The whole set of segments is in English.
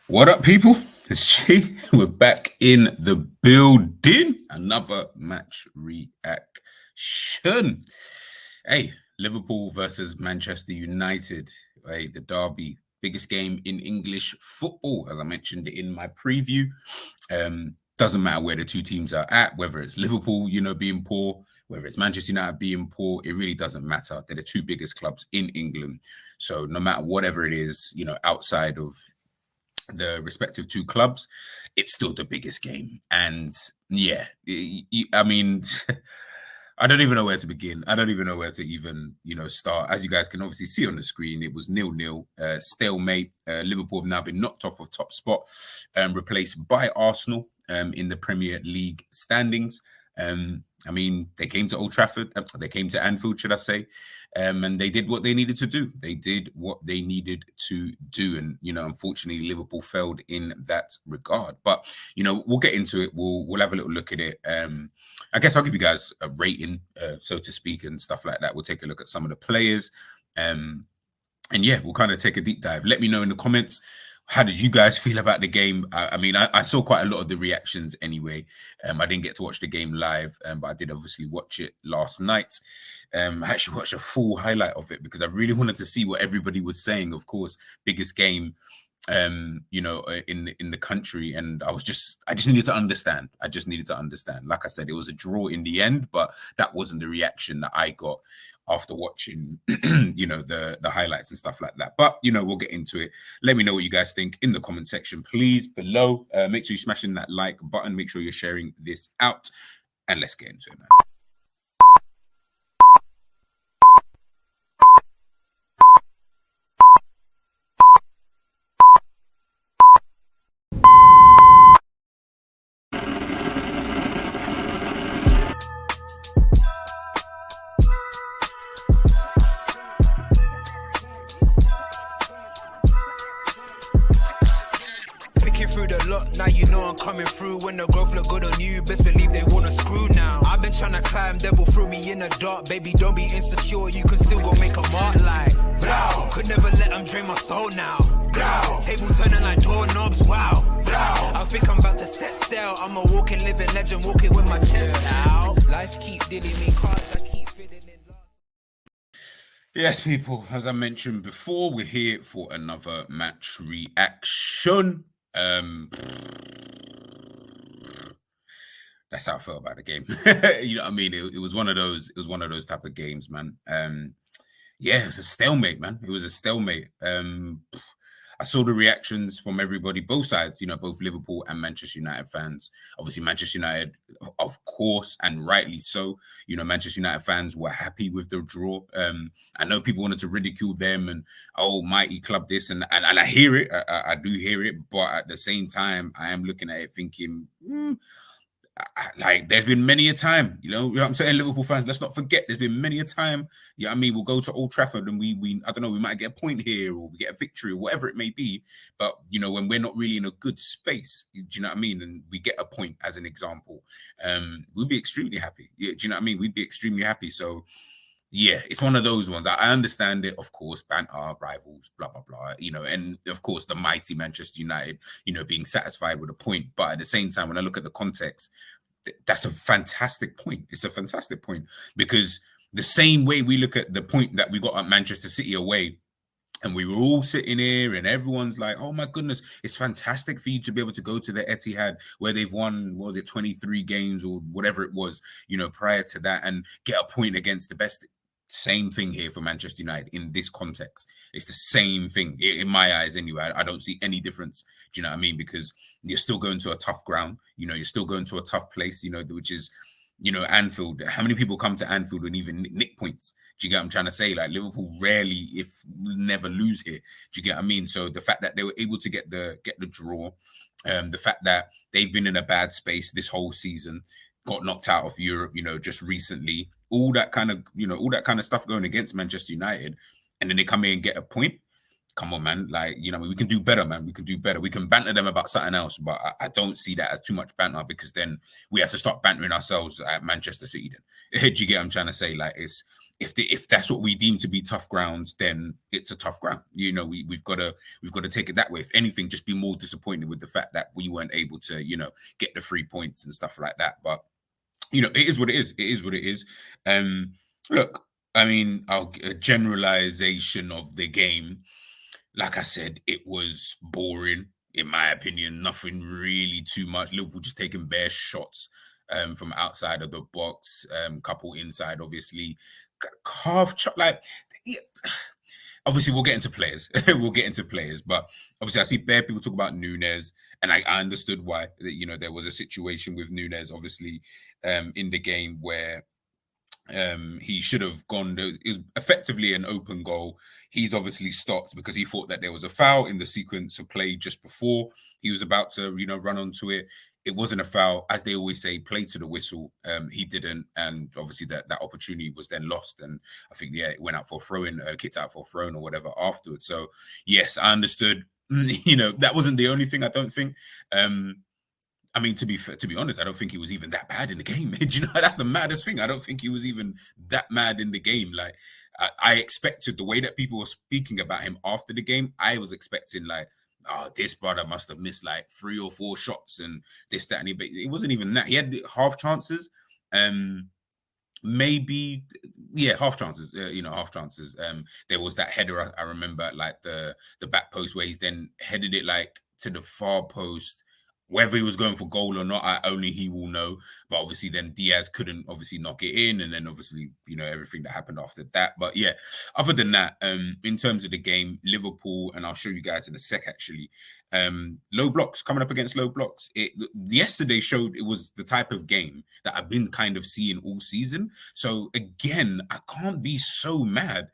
What up, people? It's G. We're back in the building. Another match reaction. Hey, Liverpool versus Manchester United. Hey, the derby, biggest game in English football, as I mentioned in my preview. Doesn't matter where the two teams are at, whether it's Liverpool, being poor, whether it's Manchester United being poor, it really doesn't matter. They're the two biggest clubs in England. So no matter whatever it is, outside of the respective two clubs, it's still the biggest game. And yeah, I mean, I don't even know where to begin. I don't even know where to even, start. As you guys can obviously see on the screen, it was 0-0, stalemate. Liverpool have now been knocked off of top spot, replaced by Arsenal in the Premier League standings. I mean, they came to Old Trafford, they came to Anfield, should I say, and they did what they needed to do. They did what they needed to do. And, unfortunately, Liverpool failed in that regard. But, we'll get into it. We'll have a little look at it. I guess I'll give you guys a rating, so to speak, and stuff like that. We'll take a look at some of the players. And yeah, we'll kind of take a deep dive. Let me know in the comments. How did you guys feel about the game? I mean, I saw quite a lot of the reactions anyway. I didn't get to watch the game live, but I did obviously watch it last night. I actually watched a full highlight of it because I really wanted to see what everybody was saying. Of course, biggest game, in the country, and I just needed to understand. I just needed to understand. Like I said, it was a draw in the end, but that wasn't the reaction that I got after watching, the highlights and stuff like that. But we'll get into it. Let me know what you guys think in the comment section, please, below. Make sure you're smashing that like button. Make sure you're sharing this out, and let's get into it, man. Now you know I'm coming through. When the growth look good on you, best believe they wanna screw now. I've been trying to climb, devil threw me in the dark. Baby, don't be insecure, you can still go make a mark like blow. Could never let them drain my soul now. Blow. Table turning like doorknobs, wow. Blow. I think I'm about to set sail. I'm a walking, living legend, walking with my chest out. Life keep dealing me cards, I keep fitting in love. Yes, people, as I mentioned before, we're here for another match reaction. That's how I felt about the game. You know what I mean? It was one of those. It was one of those type of games, man. Yeah, it was a stalemate, man. It was a stalemate. I saw the reactions from everybody, both sides. Both Liverpool and Manchester United fans. Obviously, Manchester United, of course, and rightly so. Manchester United fans were happy with the draw. I know people wanted to ridicule them and, oh, mighty club this, and I hear it. I do hear it, but at the same time, I am looking at it thinking, like, there's been many a time, you know what I'm saying, Liverpool fans, let's not forget, there's been many a time, I mean, we'll go to Old Trafford and we I don't know, we might get a point here or we get a victory or whatever it may be, but when we're not really in a good space, do you know what I mean, and we get a point as an example, we'll be extremely happy. Do you know what I mean? We'd be extremely happy. So yeah, it's one of those ones. I understand it, of course, banter, rivals, blah, blah, blah, and of course, the mighty Manchester United, being satisfied with a point. But at the same time, when I look at the context, that's a fantastic point. It's a fantastic point because the same way we look at the point that we got at Manchester City away, and we were all sitting here and everyone's like, oh my goodness, it's fantastic for you to be able to go to the Etihad where they've won, what was it, 23 games or whatever it was, prior to that, and get a point against the best. Same thing here for Manchester United in this context. It's the same thing in my eyes anyway. I don't see any difference. Do you know what I mean? Because you're still going to a tough ground. You're still going to a tough place, which is, Anfield. How many people come to Anfield and even nick points? Do you get what I'm trying to say? Like, Liverpool rarely, if never, lose here. Do you get what I mean? So the fact that they were able to get the draw, the fact that they've been in a bad space this whole season, got knocked out of Europe, just recently, all that kind of, all that kind of stuff going against Manchester United, and then they come in and get a point. come on, man. Like, we can do better, man. We can do better. We can banter them about something else, but I don't see that as too much banter, because then we have to start bantering ourselves at Manchester City. Then, do you get what I'm trying to say? Like, it's if that's what we deem to be tough grounds, then it's a tough ground. We've got to take it that way. If anything, just be more disappointed with the fact that we weren't able to, get the 3 points and stuff like that. But it is what it is. It is what it is. Look, I mean, a generalization of the game. Like I said, it was boring, in my opinion. Nothing really too much. Liverpool just taking bare shots from outside of the box, couple inside, obviously. Like, yeah. Obviously, we'll get into players. But obviously, I see bare people talk about Nunes, and I understood why. There was a situation with Nunes, obviously, in the game where he should have gone. It was effectively an open goal. He's obviously stopped because he thought that there was a foul in the sequence of play just before he was about to, run onto it. It wasn't a foul, as they always say, play to the whistle. He didn't, and obviously that opportunity was then lost. And I think it went out for a throw-in, kicked out for a throw-in or whatever afterwards. So yes, I understood. That wasn't the only thing. I don't think. I mean, to be honest, I don't think he was even that bad in the game. That's the maddest thing. I don't think he was even that mad in the game. Like, I expected the way that people were speaking about him after the game. I was expecting like, oh, this brother must have missed like 3 or 4 shots and this, that, and he. But it wasn't even that. He had half chances. Maybe, half chances. Half chances. There was that header I remember, like the back post, where he's then headed it like to the far post. Whether he was going for goal or not, only he will know. But obviously, then Diaz couldn't obviously knock it in, and then obviously, everything that happened after that. But yeah, other than that, in terms of the game, Liverpool, and I'll show you guys in a sec. Actually, low blocks, coming up against low blocks. Yesterday showed it was the type of game that I've been kind of seeing all season. So again, I can't be so mad,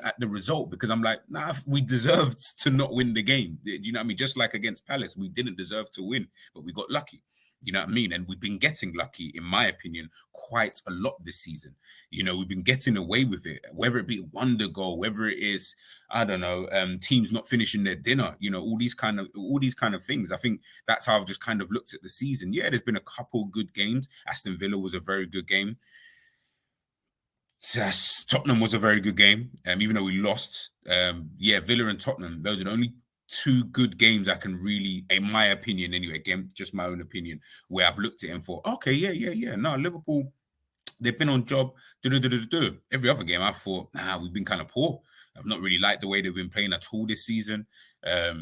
at the result, because I'm like, nah, we deserved to not win the game. Do you know what I mean? Just like against Palace, we didn't deserve to win, but we got lucky. You know what I mean? And we've been getting lucky, in my opinion, quite a lot this season. We've been getting away with it, whether it be a wonder goal, whether it is, I don't know, teams not finishing their dinner, all these kind of things. I think that's how I've just kind of looked at the season. Yeah, there's been a couple good games. Aston Villa was a very good game. Tottenham was a very good game, even though we lost. Villa and Tottenham, those are the only 2 good games I can really, in my opinion anyway, again, just my own opinion, where I've looked at him for, okay, yeah. No, Liverpool, they've been on job. Every other game, I thought, we've been kind of poor. I've not really liked the way they've been playing at all this season. I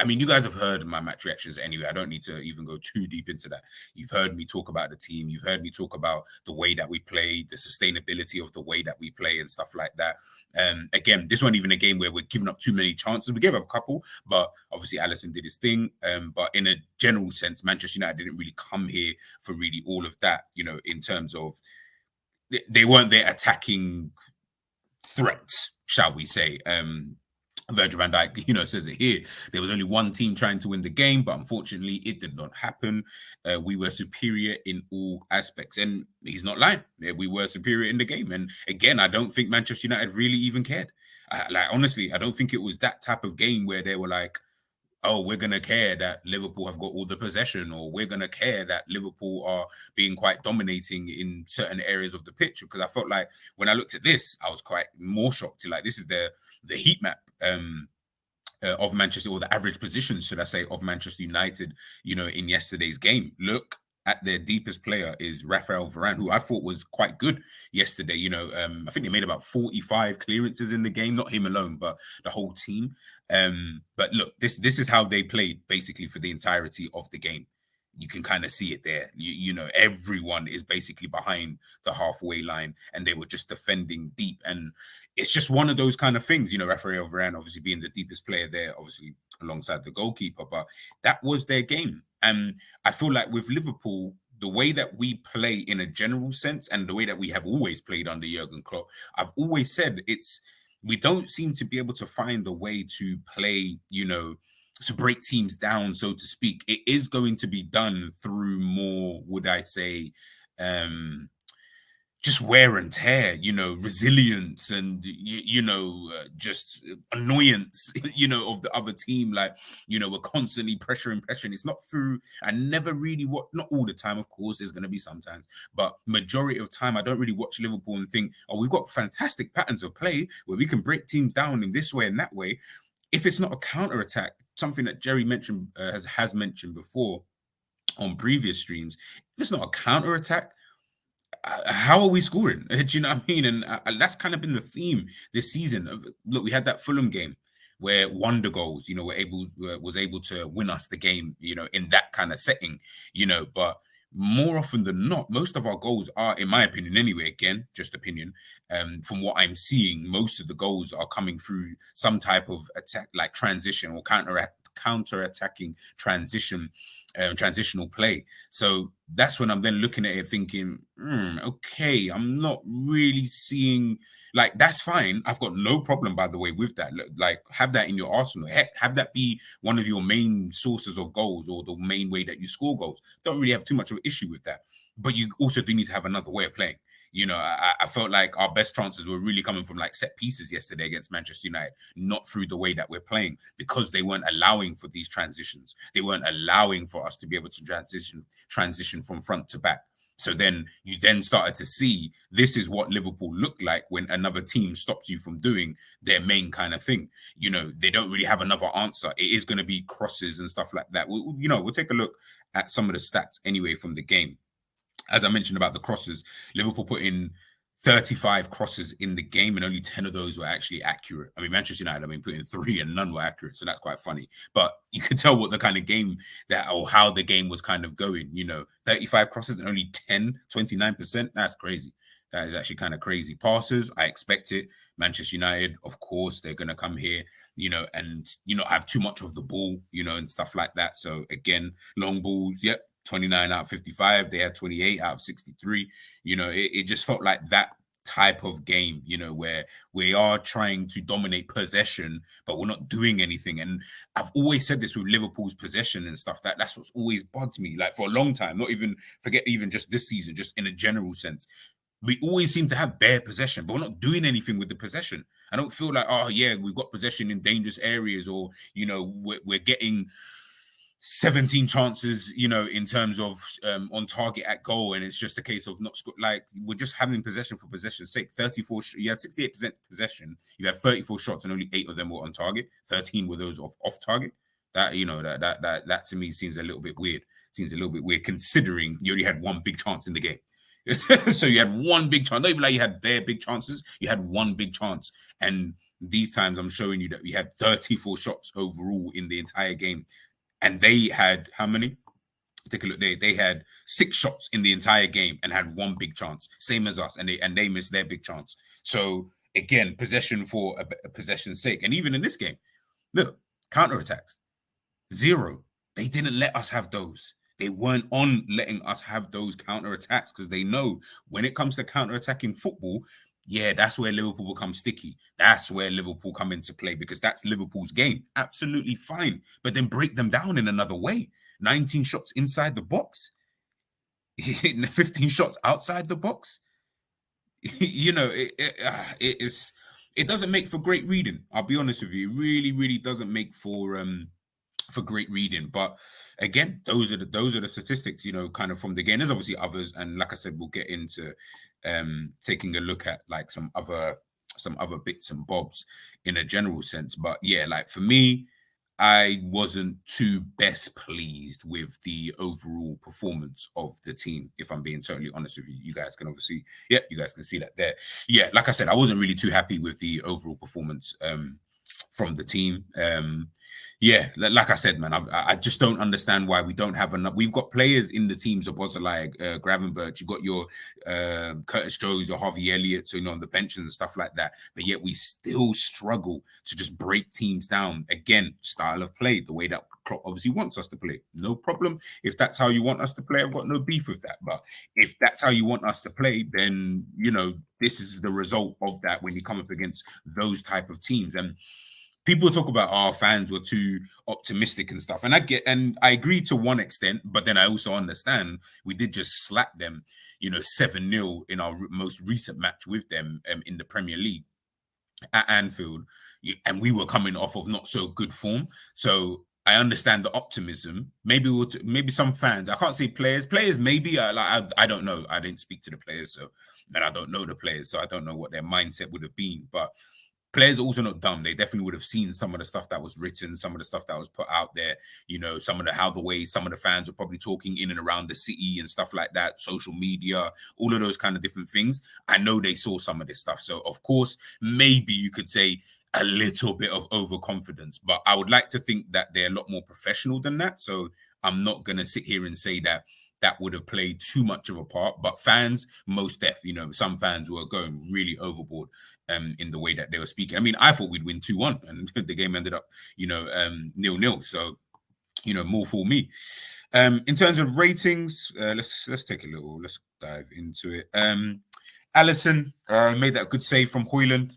mean, you guys have heard my match reactions anyway. I don't need to even go too deep into that. You've heard me talk about the team. You've heard me talk about the way that we play, the sustainability of the way that we play and stuff like that. Again, this wasn't even a game where we're giving up too many chances. We gave up a couple, but obviously Alisson did his thing. But in a general sense, Manchester United didn't really come here for really all of that, in terms of they weren't their attacking threats, shall we say. Virgil van Dijk, says it here. There was only one team trying to win the game, but unfortunately, it did not happen. We were superior in all aspects, and he's not lying. We were superior in the game, and again, I don't think Manchester United really even cared. Honestly, I don't think it was that type of game where they were like, oh, we're going to care that Liverpool have got all the possession, or we're going to care that Liverpool are being quite dominating in certain areas of the pitch. Because I felt like when I looked at this, I was quite more shocked. Like, this is the heat map of Manchester, or the average positions, should I say, of Manchester United, in yesterday's game. Look at their deepest player is Raphael Varane, who I thought was quite good yesterday. I think they made about 45 clearances in the game, not him alone, but the whole team. But look, this is how they played basically for the entirety of the game. You can kind of see it there. Everyone is basically behind the halfway line, and they were just defending deep. And it's just one of those kind of things, Raphael Varane obviously being the deepest player there, obviously alongside the goalkeeper, but that was their game. And I feel like with Liverpool, the way that we play in a general sense, and the way that we have always played under Jurgen Klopp, I've always said we don't seem to be able to find a way to play, to break teams down, so to speak. It is going to be done through more, would I say, just wear and tear, resilience and just annoyance, of the other team. Like, we're constantly pressuring. It's not through. I never really watch, not all the time, of course. There's going to be sometimes, but majority of time, I don't really watch Liverpool and think, oh, we've got fantastic patterns of play where we can break teams down in this way and that way. If it's not a counter attack, something that Jerry mentioned has mentioned before on previous streams, if it's not a counter attack, how are we scoring? Do you know what I mean? And that's kind of been the theme this season. Look, we had that Fulham game where wonder goals, was able to win us the game, in that kind of setting, but more often than not, most of our goals are, in my opinion anyway, again, just opinion, from what I'm seeing, most of the goals are coming through some type of attack, like transition or counter-attacking transitional play. So that's when I'm then looking at it thinking, okay, I'm not really seeing, like, that's fine. I've got no problem, by the way, with that. Like, have that in your arsenal. Heck, have that be one of your main sources of goals or the main way that you score goals. Don't really have too much of an issue with that. But you also do need to have another way of playing. I felt like our best chances were really coming from like set pieces yesterday against Manchester United, not through the way that we're playing, because they weren't allowing for these transitions. They weren't allowing for us to be able to transition from front to back. So then you then started to see this is what Liverpool looked like when another team stops you from doing their main kind of thing. They don't really have another answer. It is going to be crosses and stuff like that. We'll take a look at some of the stats anyway from the game. As I mentioned about the crosses, Liverpool put in 35 crosses in the game, and only 10 of those were actually accurate. I mean, Manchester United, put in 3 and none were accurate. So that's quite funny. But you can tell what the kind of game or how the game was kind of going. 35 crosses and only 29%. That's crazy. That is actually kind of crazy. Passes, I expect it. Manchester United, of course, they're going to come here, and, have too much of the ball, and stuff like that. So again, long balls, yep. 29 out of 55. They had 28 out of 63. It just felt like that type of game, where we are trying to dominate possession, but we're not doing anything. And I've always said this with Liverpool's possession and stuff, that's what's always bugged me, like, for a long time, forget even just this season, just in a general sense. We always seem to have bare possession, but we're not doing anything with the possession. I don't feel like, oh yeah, we've got possession in dangerous areas, or, we're getting 17 chances, in terms of on target at goal, and it's just a case of not like we're just having possession for possession's sake. 34, you had 68% possession, you had 34 shots, and only 8 of them were on target. 13 were those off target. That that to me seems a little bit weird. Considering you only had one big chance in the game. So you had one big chance. Not even like you had bare big chances. You had one big chance, and these times I'm showing you that we had 34 shots overall in the entire game. And they had how many? Take a look. They had 6 shots in the entire game and had one big chance, same as us, and they missed their big chance. So again, possession for a possession's sake. And even in this game, look, counterattacks, 0. They didn't let us have those. They weren't on letting us have those counterattacks because they know when it comes to counterattacking football, yeah, that's where Liverpool become sticky. That's where Liverpool come into play, because that's Liverpool's game. Absolutely fine. But then break them down in another way. 19 shots inside the box. 15 shots outside the box. It doesn't make for great reading. I'll be honest with you. It really, really doesn't make for great reading. But again, those are the statistics, kind of from the game. There's obviously others, and like I said, we'll get into taking a look at like some other bits and bobs in a general sense. But yeah, like for me, I wasn't too best pleased with the overall performance of the team, if I'm being totally honest with you. You guys can obviously, yeah, you guys can see that there. Yeah, like I said, I wasn't really too happy with the overall performance from the team. Yeah, like I said, man, I just don't understand why we don't have enough. We've got players in the teams, Oboszlai, Gravenberch. You've got your Curtis Jones or Harvey Elliott, so on the bench and stuff like that. But yet we still struggle to just break teams down. Again, style of play, the way that Klopp obviously wants us to play. No problem. If that's how you want us to play, I've got no beef with that. But if that's how you want us to play, then, this is the result of that when you come up against those type of teams. And people talk about our fans were too optimistic and stuff, and I agree to one extent, but then I also understand we did just slap them, 7-0 in our most recent match with them in the Premier League at Anfield, and we were coming off of not so good form. So I understand the optimism. Maybe maybe some fans. I can't say players. Players maybe. I don't know. I didn't speak to the players, and I don't know the players, so I don't know what their mindset would have been. But players are also not dumb. They definitely would have seen some of the stuff that was written, some of the stuff that was put out there, some of the way some of the fans were probably talking in and around the city and stuff like that, social media, all of those kind of different things. I know they saw some of this stuff. So, of course, maybe you could say a little bit of overconfidence, but I would like to think that they're a lot more professional than that. So I'm not going to sit here and say that would have played too much of a part, but fans, most def, some fans were going really overboard in the way that they were speaking. I mean, I thought we'd win 2-1 and the game ended up, 0-0. So, more for me. In terms of ratings, let's dive into it. Alisson made that good save from Højlund.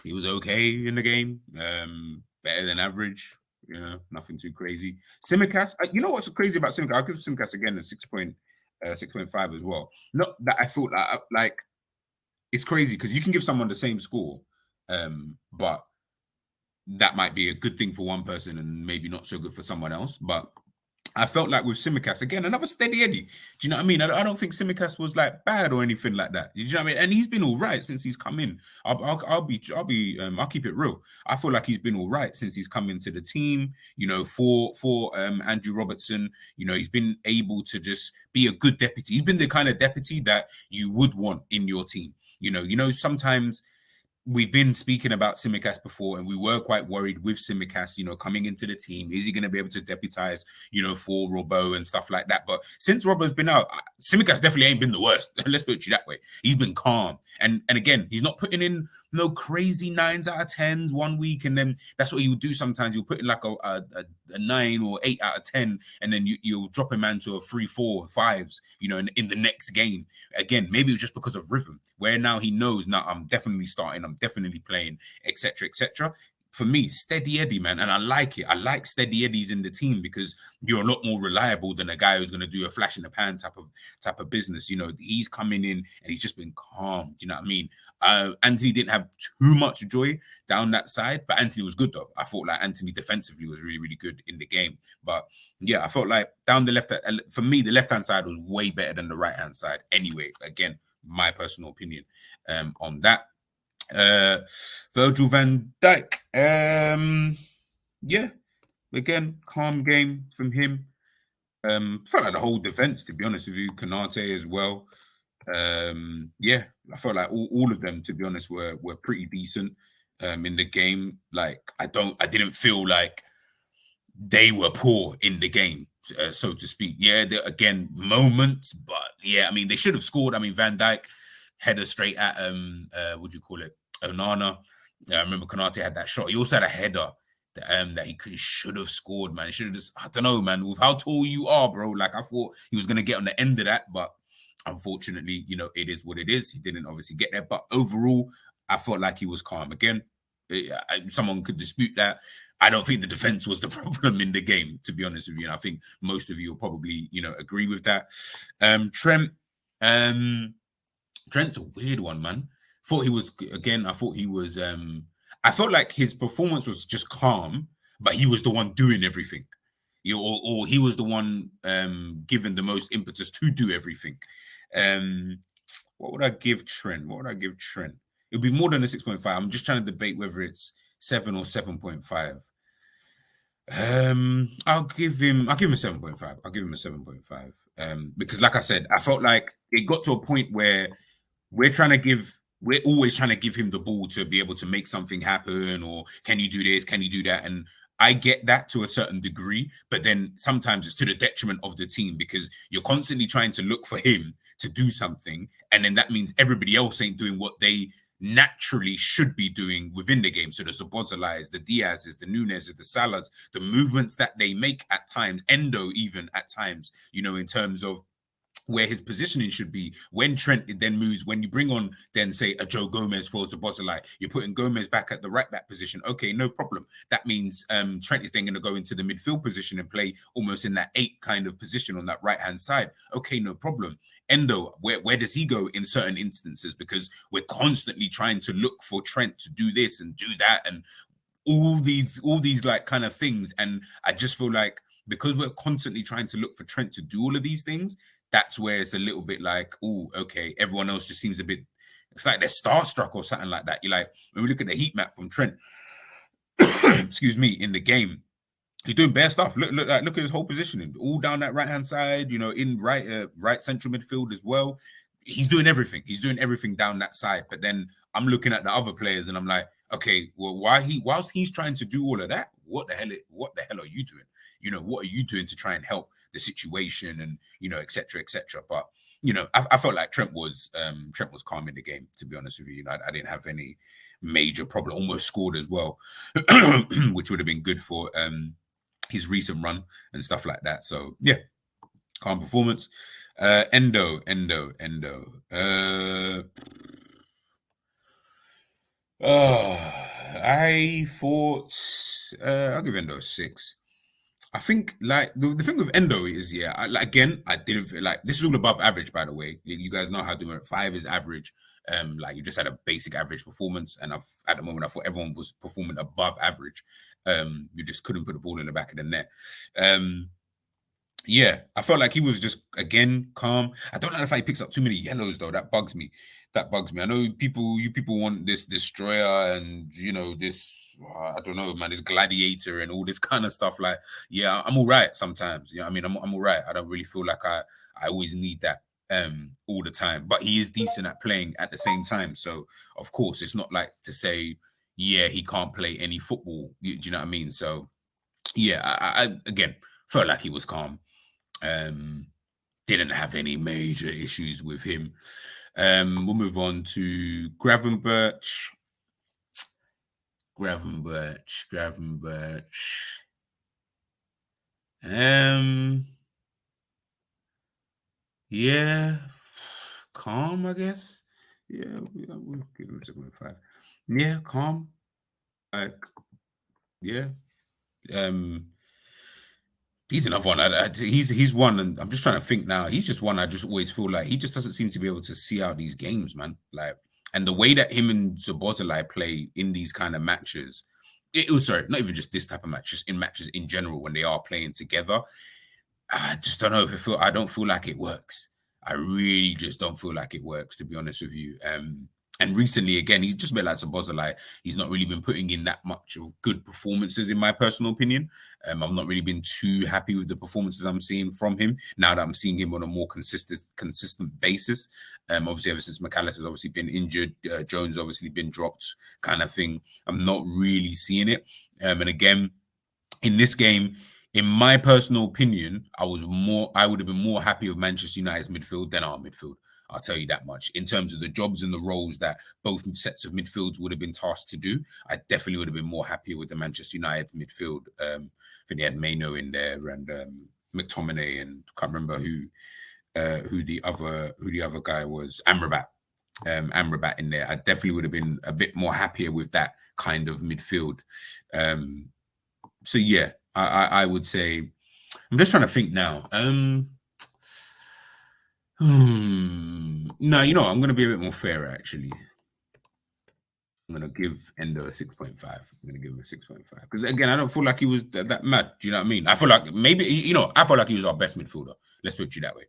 He was okay in the game, better than average. Nothing too crazy. Simicast, you know what's crazy about Simicast? I'll give Simicast again a 6.5 as well. Not that I feel like it's crazy because you can give someone the same score, but that might be a good thing for one person and maybe not so good for someone else. But I felt like with Simicast, again, another steady Eddie. Do you know what I mean? I don't think Simicast was like bad or anything like that. Do you know what I mean? And he's been all right since he's come in. I'll keep it real. I feel like he's been all right since he's come into the team. For Andrew Robertson, he's been able to just be a good deputy. He's been the kind of deputy that you would want in your team. Sometimes we've been speaking about Simicast before, and we were quite worried with Simicast, coming into the team. Is he going to be able to deputize, for Robbo and stuff like that? But since Robbo's been out, Simicast definitely ain't been the worst. Let's put it that way. He's been calm. And again, he's not putting in no crazy 9s out of 10s one week, and then that's what he would do sometimes. He'll put in like a 9 or 8 out of 10, and then you'll drop him man to a 3, 4, 5s, in the next game. Again, maybe it was just because of rhythm, where now he knows, now I'm definitely starting, I'm definitely playing, etc., etc. For me, steady Eddie, man, and I like it. I like steady Eddies in the team because you're a lot more reliable than a guy who's going to do a flash in the pan type of business. He's coming in and he's just been calm. Do you know what I mean? Anthony didn't have too much joy down that side, but Anthony was good though. I thought like Anthony defensively was really, really good in the game. But yeah, I felt like down the left, for me, the left-hand side was way better than the right-hand side. Anyway, again, my personal opinion on that. Virgil van Dijk, yeah, again, calm game from him. Felt like the whole defense, to be honest with you, Konate as well. Yeah, I felt like all of them, to be honest, were pretty decent in the game. Like I didn't feel like they were poor in the game, so to speak. Yeah, again, moments, but yeah, I mean, they should have scored. I mean, Van Dijk header straight at what do you call it, Onana. I remember Konate had that shot. He also had a header that he should have scored, man. He should have just, I don't know, man, with how tall you are, bro. Like I thought he was gonna get on the end of that, but unfortunately, it is what it is. He didn't obviously get there, but overall, I felt like he was calm. Again, someone could dispute that. I don't think the defense was the problem in the game, to be honest with you. And I think most of you will probably, agree with that. Trent, Trent's a weird one, man. I felt like his performance was just calm, but he was the one doing everything. Or he was the one given the most impetus to do everything. What would I give Trent? It would be more than a 6.5. I'm just trying to debate whether it's 7 or 7.5. I'll give him a 7.5. I'll give him a 7.5. Because like I said, I felt like it got to a point where we're always trying to give him the ball to be able to make something happen, or can you do this? Can you do that? And I get that to a certain degree, but then sometimes it's to the detriment of the team because you're constantly trying to look for him to do something. And then that means everybody else ain't doing what they naturally should be doing within the game. So the Szoboszlais, the Diazes, the Nunezes, the Salahs, the movements that they make at times, Endo even at times, in terms of where his positioning should be when Trent then moves, when you bring on then say a Joe Gomez for Szoboszlai, you're putting Gomez back at the right back position. Okay, no problem. That means Trent is then going to go into the midfield position and play almost in that 8 kind of position on that right hand side. Okay, no problem. Endo, where does he go in certain instances? Because we're constantly trying to look for Trent to do this and do that and all these like kind of things. And I just feel like because we're constantly trying to look for Trent to do all of these things, that's where it's a little bit like, oh, okay, everyone else just seems a bit, it's like they're starstruck or something like that. You're like, when we look at the heat map from Trent, excuse me, in the game, he's doing bare stuff. Look at his whole positioning, all down that right-hand side, in right central midfield as well. He's doing everything. He's doing everything down that side. But then I'm looking at the other players and I'm like, okay, well, whilst he's trying to do all of that, what the hell are you doing? What are you doing to try and help the situation and, et cetera, et cetera. But, I felt like Trent was calm in the game, to be honest with you. I didn't have any major problem, almost scored as well, which would have been good for his recent run and stuff like that. So, yeah, calm performance. Endo. I thought I'll give Endo a 6. I think like the thing with Endo is I didn't feel like this is all above average, by the way. You guys know how to do it. 5 is average. Like you just had a basic average performance, and at the moment I thought everyone was performing above average. You just couldn't put the ball in the back of the net. Yeah, I felt like he was just again calm. I don't know if he picks up too many yellows though. That bugs me. I know you people want this destroyer and this. I don't know, man. This gladiator and all this kind of stuff. Like, yeah, I'm all right sometimes. I mean, I'm all right. I don't really feel like I always need that all the time. But he is decent at playing at the same time. So of course, it's not like to say, yeah, he can't play any football. Do you know what I mean? So yeah, I again felt like he was calm. Didn't have any major issues with him. We'll move on to Gravenberch. Yeah, calm, I guess. Yeah, we'll give him a 7.5. Yeah, calm. Like, yeah. He's another one. He's one, and I'm just trying to think now. He's just one. I just always feel like he just doesn't seem to be able to see out these games, man. Like, and the way that him and Szoboszlai play in these kind of matches, not even just this type of match, just in matches in general when they are playing together. I just don't know I don't feel like it works. I really just don't feel like it works, to be honest with you. And recently, again, he's just a bit like Szoboszlai. He's not really been putting in that much of good performances, in my personal opinion. I've not really been too happy with the performances I'm seeing from him now that I'm seeing him on a more consistent basis. Obviously, ever since McAllister's obviously been injured, Jones obviously been dropped, kind of thing. I'm not really seeing it. And again, in this game, in my personal opinion, I would have been more happy with Manchester United's midfield than our midfield. I'll tell you that much. In terms of the jobs and the roles that both sets of midfields would have been tasked to do, I definitely would have been more happier with the Manchester United midfield. I think they had Maino in there and McTominay, and can't remember who the other guy was. Amrabat in there. I definitely would have been a bit more happier with that kind of midfield. So yeah, I would say. I'm just trying to think now. No, I'm going to be a bit more fair, actually. I'm going to give Endo a 6.5. I'm going to give him a 6.5. Because, again, I don't feel like he was that mad. Do you know what I mean? I feel like maybe, I feel like he was our best midfielder. Let's put it that way.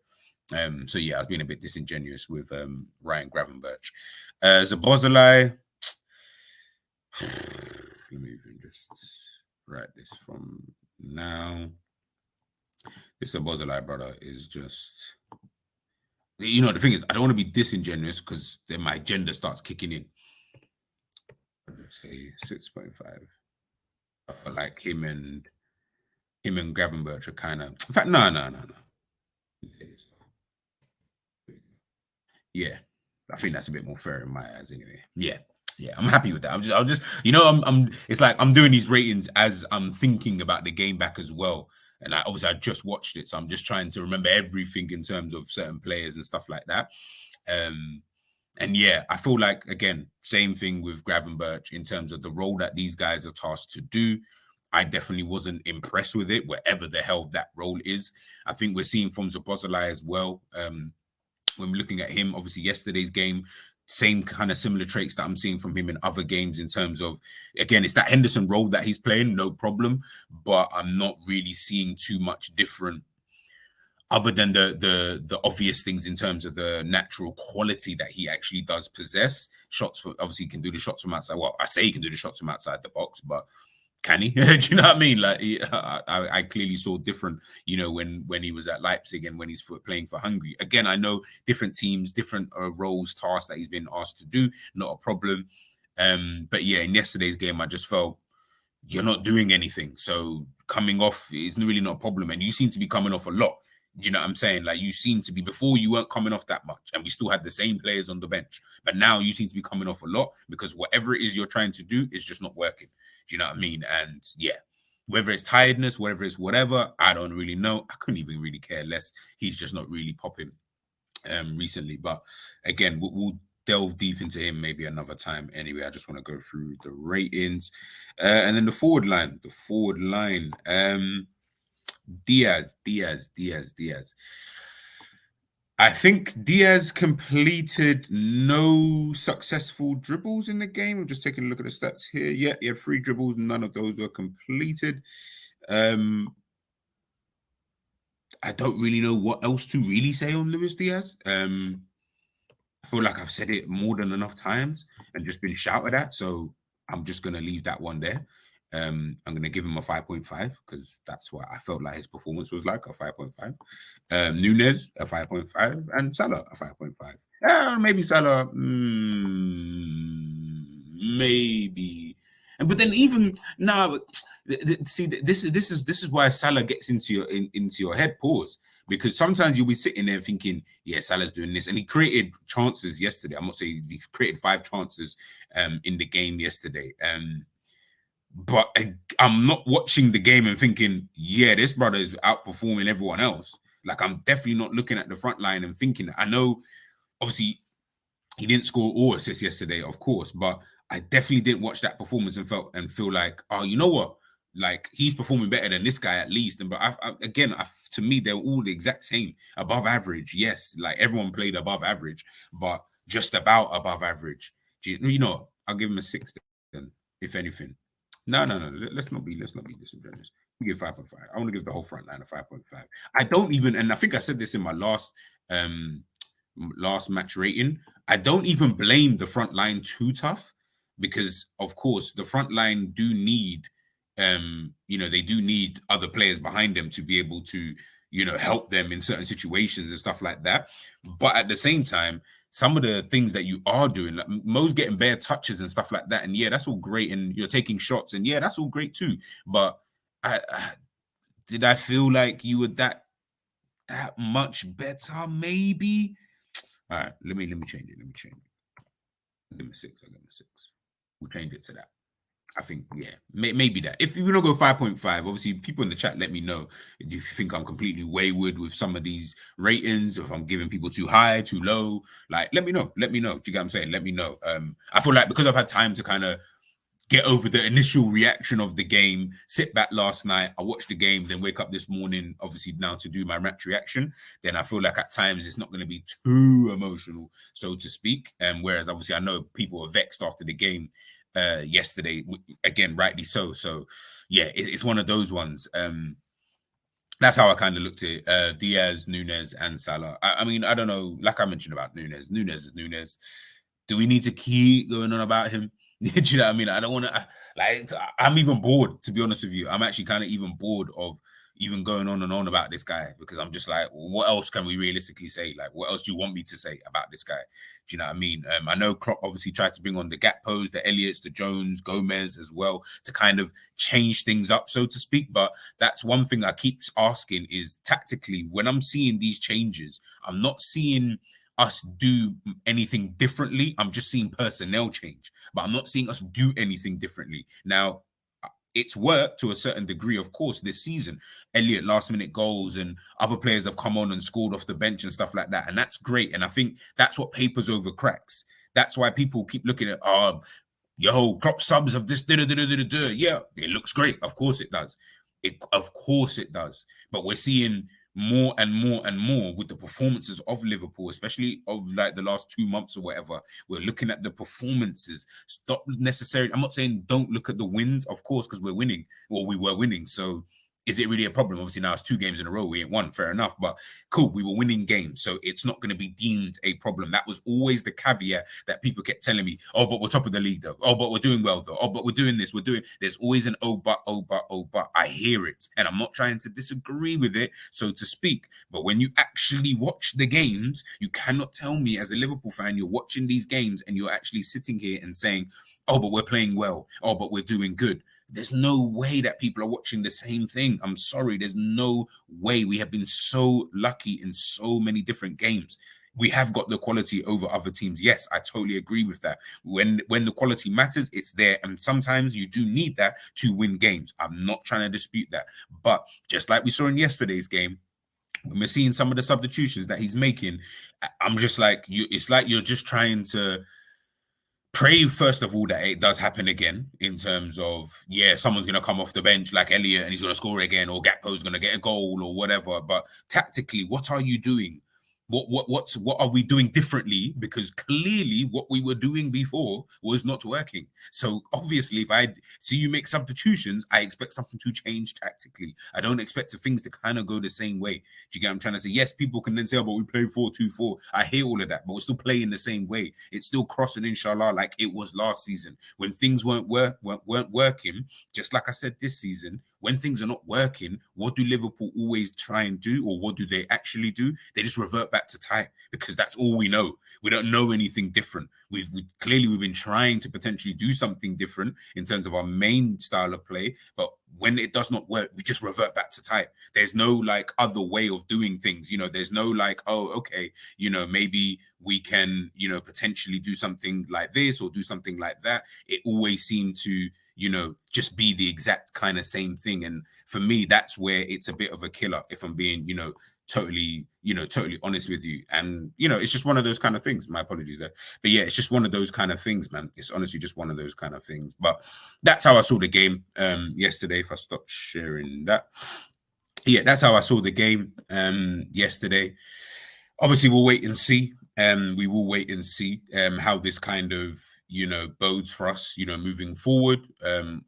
So, yeah, I was being a bit disingenuous with Ryan Gravenberch. Szoboszlai. Let me even just write this from now. This Szoboszlai brother is just... the thing is, I don't want to be disingenuous because then my gender starts kicking in. Let's say 6.5. I feel like him and Gravenberch are kind of... In fact, no. Yeah, I think that's a bit more fair in my eyes anyway. Yeah, I'm happy with that. I'm it's like I'm doing these ratings as I'm thinking about the game back as well. And obviously I just watched it, so I'm just trying to remember everything in terms of certain players and stuff like that. And yeah, I feel like, again, same thing with Gravenberch in terms of the role that these guys are tasked to do. I definitely wasn't impressed with it, whatever the hell that role is. I think we're seeing from Szoboszlai as well. When we're looking at him, obviously yesterday's game, same kind of similar traits that I'm seeing from him in other games in terms of, again, it's that Henderson role that he's playing, no problem, but I'm not really seeing too much different other than the obvious things in terms of the natural quality that he actually does possess. Shots from, obviously he can do the shots from outside. Well, I say he can do the shots from outside the box, but can he? Do you know what I mean? Like I clearly saw different, you know, when he was at Leipzig and when he's playing for Hungary. Again, I know different teams, different roles, tasks that he's been asked to do, not a problem. But yeah, in yesterday's game, I just felt you're not doing anything. So coming off is really not a problem. And you seem to be coming off a lot. You know what I'm saying? Like you seem to be, before you weren't coming off that much and we still had the same players on the bench. But now you seem to be coming off a lot because whatever it is you're trying to do is just not working. Do you know what I mean? And yeah, whether it's tiredness, whether it's whatever, I don't really know. I couldn't even really care less. He's just not really popping recently. But again, we'll delve deep into him maybe another time. Anyway, I just want to go through the ratings. And then the forward line. Diaz. I think Diaz completed no successful dribbles in the game. I'm just taking a look at the stats here. Yeah, he had 3 dribbles. None of those were completed. I don't really know what else to really say on Luis Diaz. I feel like I've said it more than enough times and just been shouted at. So I'm just going to leave that one there. I'm going to give him a 5.5 because that's what I felt like his performance was like, a 5.5. Nunez, a 5.5. And Salah, a 5.5. Maybe Salah, maybe. But then even now, see, this is why Salah gets into your head. Pause. Because sometimes you'll be sitting there thinking, yeah, Salah's doing this. And he created chances yesterday. I'm not saying he created 5 chances in the game yesterday. But I'm not watching the game and thinking, yeah, this brother is outperforming everyone else. Like, I'm definitely not looking at the front line and thinking that. I know, obviously, he didn't score or assist yesterday, of course, but I definitely didn't watch that performance and feel like, oh, you know what? Like, he's performing better than this guy at least. But to me, they're all the exact same. Above average, yes. Like, everyone played above average, but just about above average. You know, I'll give him a 6 then, if anything. No. Let's not be disingenuous. We give 5.5. I want to give the whole front line a 5.5. I don't even, and I think I said this in my last match rating, I don't even blame the front line too tough because, of course, the front line do need, they do need other players behind them to be able to, help them in certain situations and stuff like that. But at the same time, some of the things that you are doing, like Mo's getting bare touches and stuff like that, and yeah, that's all great, and you're taking shots, and yeah, that's all great too. But did I feel like you were that much better? Maybe. All right, let me change it. I'll give him a 6. We'll change it to that. I think, yeah, maybe that. If you want to go 5.5, obviously, people in the chat, let me know if you think I'm completely wayward with some of these ratings, if I'm giving people too high, too low. Like, let me know. Do you get what I'm saying? Let me know. I feel like because I've had time to kind of get over the initial reaction of the game, sit back last night, I watched the game, then wake up this morning, obviously now to do my match reaction, then I feel like at times it's not going to be too emotional, so to speak. Whereas obviously I know people were vexed after the game yesterday, again, rightly so. So yeah, it's one of those ones. That's how I kind of looked at it. Diaz, Nunez, and Salah. I mean, I don't know, like I mentioned about Nunez. Nunez is Nunez. Do we need to keep going on about him? Do you know what I mean? I don't want to, I'm even bored, to be honest with you. I'm actually kind of even bored of even going on and on about this guy because I'm just like, what else can we realistically say? Like, what else do you want me to say about this guy? Do you know what I mean? I know Klopp obviously tried to bring on the Gakpos, the Elliots, the Jones, Gomez as well to kind of change things up, so to speak. But that's one thing I keep asking is tactically, when I'm seeing these changes, I'm not seeing us do anything differently. I'm just seeing personnel change, but I'm not seeing us do anything differently. Now, it's worked to a certain degree, of course, this season. Elliott last-minute goals and other players have come on and scored off the bench and stuff like that. And that's great. And I think that's what papers over cracks. That's why people keep looking at, yo, Klopp subs of this, yeah, it looks great. Of course it does. Of course it does. But we're seeing more and more and more with the performances of Liverpool, especially of like the last 2 months or whatever. We're looking at the performances. Stop necessarily. I'm not saying don't look at the wins, of course, because we're winning, or we were winning. So is it really a problem? Obviously, now it's 2 games in a row. We ain't won, fair enough. But cool, we were winning games. So it's not going to be deemed a problem. That was always the caveat that people kept telling me, oh, but we're top of the league, though. Oh, but we're doing well, though. Oh, but we're doing this. There's always an oh, but. I hear it. And I'm not trying to disagree with it, so to speak. But when you actually watch the games, you cannot tell me as a Liverpool fan, you're watching these games and you're actually sitting here and saying, oh, but we're playing well. Oh, but we're doing good. There's no way that people are watching the same thing. I'm sorry. There's no way. We have been so lucky in so many different games. We have got the quality over other teams. Yes, I totally agree with that. When the quality matters, it's there. And sometimes you do need that to win games. I'm not trying to dispute that. But just like we saw in yesterday's game, when we're seeing some of the substitutions that he's making, I'm just like, it's like you're just trying to pray, first of all, that it does happen again in terms of, yeah, someone's going to come off the bench like Elliott and he's going to score again, or Gakpo's going to get a goal or whatever. But tactically, what are you doing? What are we doing differently? Because clearly what we were doing before was not working. So obviously, if I see you make substitutions, I expect something to change tactically. I don't expect things to kind of go the same way. Do you get what I'm trying to say? Yes, people can then say, oh, but we play 4-2-4. I hear all of that, but we're still playing the same way. It's still crossing, inshallah, like it was last season. When things weren't working, just like I said this season, when things are not working, what do Liverpool always try and do, or what do they actually do? They just revert back to type, because that's all we know. We don't know anything different. We've been trying to potentially do something different in terms of our main style of play, but when it does not work, we just revert back to type. There's no like other way of doing things. There's no like, oh, okay, maybe we can, potentially do something like this or do something like that. It always seemed to, just be the exact kind of same thing. And for me, that's where it's a bit of a killer, if I'm being, totally honest with you. And, it's just one of those kind of things. My apologies there. But yeah, it's just one of those kind of things, man. It's honestly just one of those kind of things. But that's how I saw the game yesterday, if I stop sharing that. Yeah, that's how I saw the game yesterday. Obviously, we'll wait and see. We will wait and see how this kind of, bodes for us, moving forward.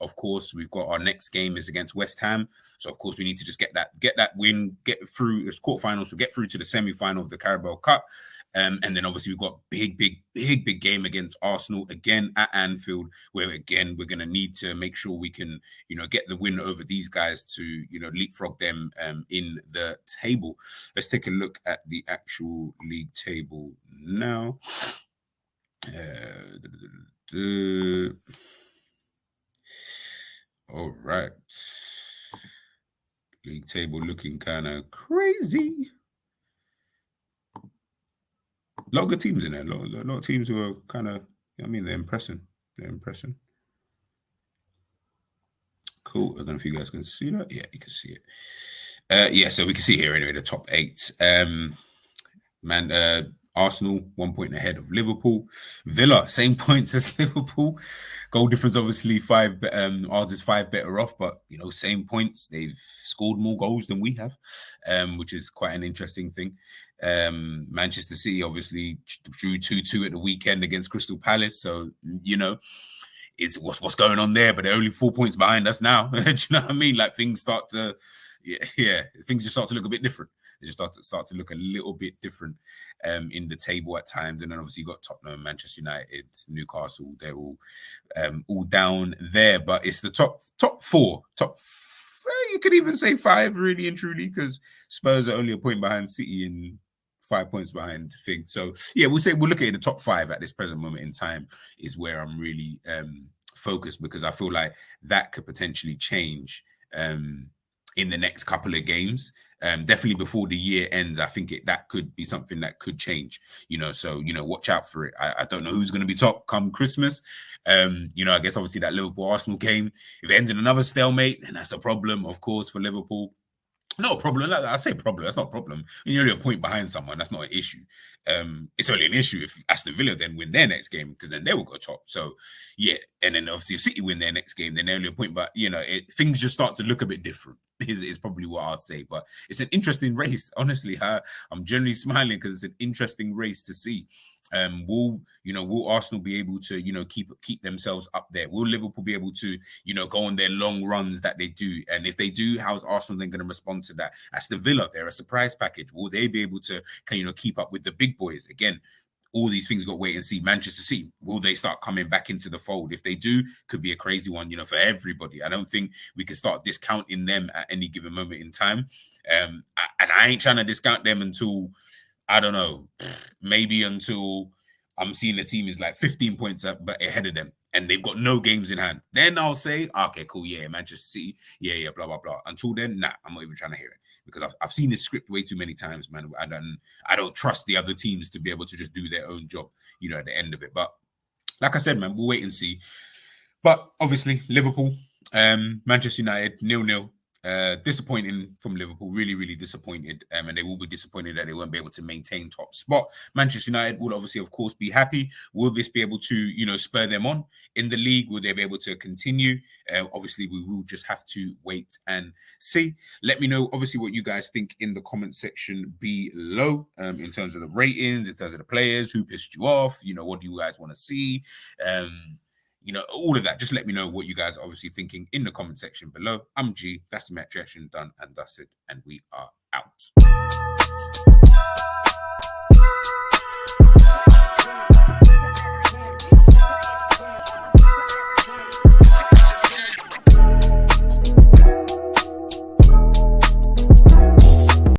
Of course, we've got our next game is against West Ham. So, of course, we need to just get that win, get through this quarterfinals, so get through to the semi-final of the Carabao Cup. And then obviously we've got big game against Arsenal again at Anfield, where again we're going to need to make sure we can, get the win over these guys to, leapfrog them in the table. Let's take a look at the actual league table now. All right, league table looking kind of crazy. A lot of good teams in there. A lot of teams who are kind of, they're impressing. Cool. I don't know if you guys can see that. Yeah, you can see it. Yeah, so we can see here anyway the top 8. Arsenal 1 point ahead of Liverpool. Villa same points as Liverpool. Goal difference obviously 5. Ours is 5 better off, but same points. They've scored more goals than we have, which is quite an interesting thing. Manchester City obviously drew 2-2 at the weekend against Crystal Palace, so it's what's going on there. But they're only 4 points behind us now. Do you know what I mean? Like things start to, things just start to look a bit different. They just start to look a little bit different in the table at times. And then obviously you've got Tottenham, Manchester United, Newcastle. They're all down there. But it's the top 4. You could even say 5, really and truly, because Spurs are only a point behind City and 5 points behind Fig. So yeah, we'll look at the top 5 at this present moment in time is where I'm really focused, because I feel like that could potentially change in the next couple of games. definitely before the year ends, I think that could be something that could change, so, watch out for it. I don't know who's going to be top come Christmas. I guess obviously that Liverpool-Arsenal game, if it ends in another stalemate, then that's a problem, of course, for Liverpool. Not a problem. I say problem. That's not a problem. When you're only a point behind someone, that's not an issue. It's only an issue if Aston Villa then win their next game, because then they will go top. So, yeah. And then obviously if City win their next game, then they're only a point. But, things just start to look a bit different is probably what I'll say. But it's an interesting race. Honestly, I'm generally smiling because it's an interesting race to see. Will Arsenal be able to, keep themselves up there? Will Liverpool be able to, go on their long runs that they do? And if they do, how's Arsenal then going to respond to that? Aston Villa, they're a surprise package. Will they be able to, keep up with the big boys? Again, all these things got to wait and see. Manchester City, will they start coming back into the fold? If they do, could be a crazy one, for everybody. I don't think we can start discounting them at any given moment in time. And I ain't trying to discount them until, I don't know, maybe until I'm seeing the team is like 15 points up, but ahead of them, and they've got no games in hand. Then I'll say, okay, cool, yeah, Manchester City, yeah, blah, blah, blah. Until then, nah, I'm not even trying to hear it, because I've seen this script way too many times, man. I don't trust the other teams to be able to just do their own job, at the end of it. But like I said, man, we'll wait and see. But obviously, Liverpool, Manchester United, 0-0. Disappointing from Liverpool, really, really disappointed. And they will be disappointed that they won't be able to maintain top spot. Manchester United will obviously, of course, be happy. Will this be able to, spur them on in the league? Will they be able to continue? Obviously, we will just have to wait and see. Let me know, obviously, what you guys think in the comment section below, in terms of the ratings, in terms of the players, who pissed you off, what do you guys want to see? All of that. Just let me know what you guys are obviously thinking in the comment section below. I'm G. That's the match reaction done and dusted, and we are out.